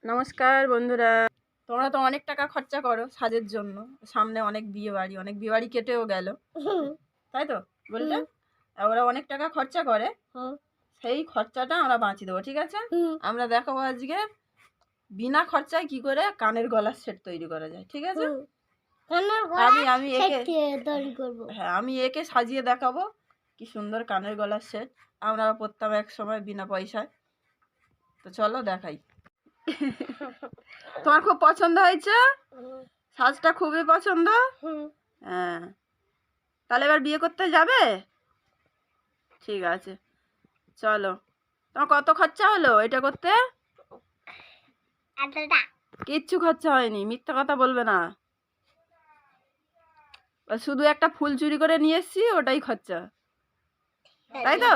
নমস্কার বন্ধুরা, তোমরা তো অনেক টাকা খরচা করো সাজের জন্য। সামনে অনেক বিয়ে বাড়ি কেটেও গেল, তাই তো বললে? ওরা অনেক টাকা খরচা করে, সেই খরচাটা আমরা বাঁচিয়ে দেবো, ঠিক আছে? আমরা দেখাবো আজকে বিনা খরচায় কি করে কানের গলার সেট তৈরি করা যায়, ঠিক আছে? আমি একে সাজিয়ে দেখাবো কি সুন্দর কানের গলার সেট আমরা পরতাম এক সময় বিনা পয়সায়। তো চলো দেখাই। তোমার খুব পছন্দ হয়েছে? সাজটা খুবই পছন্দ। হ্যাঁ, তাহলে এবার বিয়ে করতে যাবে? ঠিক আছে, চলো। তোমার কত খরচা হলো এটা করতে? কিচ্ছু খরচা হয়নি, মিথ্যা কথা বলবে না। শুধু একটা ফুল চুরি করে নিয়ে এসছি, ওটাই খরচা, তাই তো?